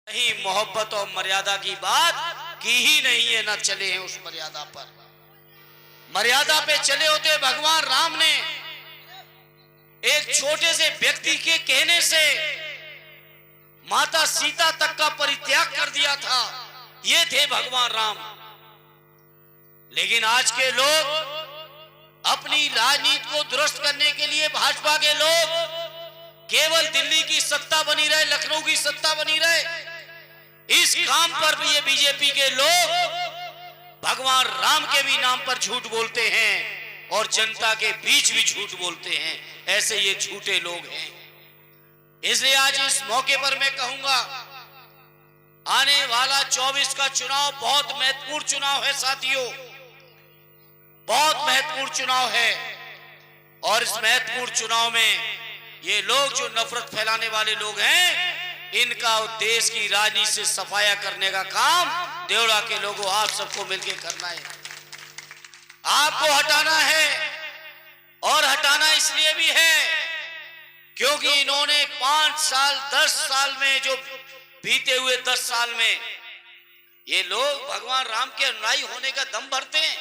नहीं, मोहब्बत और मर्यादा की बात की ही नहीं है, ना चले हैं उस मर्यादा पर। मर्यादा पे चले होते भगवान राम ने एक छोटे से व्यक्ति के कहने से माता सीता तक का परित्याग कर दिया था। ये थे भगवान राम। लेकिन आज के लोग अपनी राजनीति को दुरुस्त करने के लिए, भाजपा के लोग केवल दिल्ली की सत्ता बनी रहे, लखनऊ की सत्ता बनी रहे, इस काम पर भी ये बीजेपी के लोग भगवान राम के भी नाम पर झूठ बोलते हैं और जनता के बीच भी झूठ बोलते हैं। ऐसे ये झूठे लोग हैं। इसलिए आज इस मौके पर मैं कहूंगा, आने वाला 24 का चुनाव बहुत महत्वपूर्ण चुनाव है साथियों, बहुत महत्वपूर्ण चुनाव है। और इस महत्वपूर्ण चुनाव में ये लोग जो नफरत फैलाने वाले लोग हैं, इनका देश की राजनीति से सफाया करने का काम देवड़ा के लोगों आप सबको मिलकर करना है। आपको हटाना है। और हटाना इसलिए भी है क्योंकि इन्होंने 5 साल 10 साल में, जो बीते हुए 10 साल में ये लोग भगवान राम के अनुयायी होने का दम भरते हैं,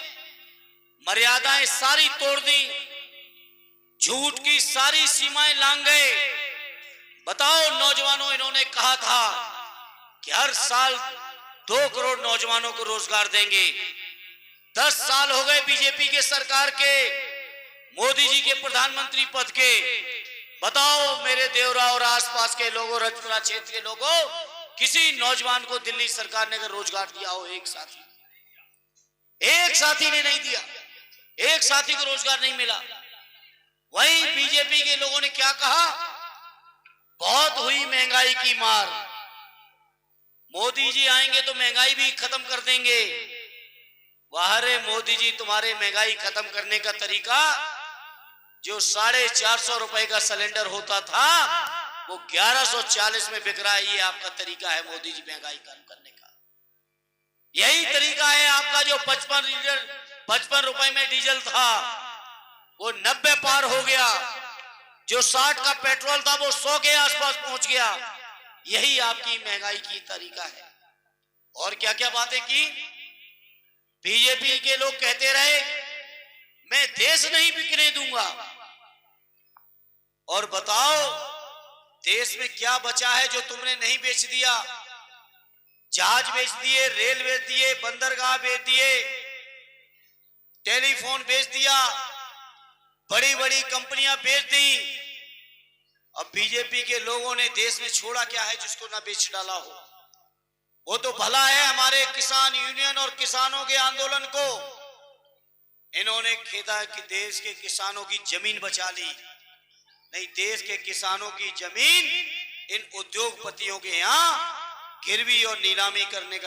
मर्यादाएं सारी तोड़ दी, झूठ की सारी सीमाएं लांघ गए। बताओ नौजवानों, इन्होंने कहा था कि हर साल 2 करोड़ नौजवानों को रोजगार देंगे। 10 साल हो गए बीजेपी के सरकार के, मोदी जी के प्रधानमंत्री पद के। बताओ मेरे देवरा और आसपास के लोगों, रजपुरा क्षेत्र के लोगों, किसी नौजवान को दिल्ली सरकार ने अगर रोजगार दिया हो? एक साथी ने नहीं दिया, एक साथी को रोजगार नहीं मिला। वहीं बीजेपी के लोगों ने क्या कहा? बहुत हुई महंगाई की मार, मोदी जी आएंगे तो महंगाई भी खत्म कर देंगे। वाह रे मोदी जी, तुम्हारे महंगाई खत्म करने का तरीका, जो 450 रुपए का सिलेंडर होता था वो 1140 में बिक रहा है। ये आपका तरीका है मोदी जी महंगाई कम करने का? यही तरीका है आपका। जो 55 रुपए में डीजल था वो 90 पार हो गया, जो 60 का पेट्रोल था वो 100 के आसपास पहुंच गया। यही आपकी महंगाई की तरीका है। और क्या क्या बातें की? बीजेपी के लोग कहते रहे मैं देश नहीं बिकने दूंगा। और बताओ देश में क्या बचा है जो तुमने नहीं बेच दिया? जहाज बेच दिए, रेल बेच दिए, बंदरगाह बेच दिए, टेलीफोन बेच दिया, बड़ी बड़ी कंपनियां बेच दी। अब बीजेपी के लोगों ने देश में छोड़ा क्या है जिसको ना बेच डाला हो? वो तो भला है हमारे किसान यूनियन और किसानों के आंदोलन को इन्होंने खेदा कि देश के किसानों की जमीन बचा ली। नहीं, देश के किसानों की जमीन इन उद्योगपतियों के यहां गिरवी और नीलामी करने का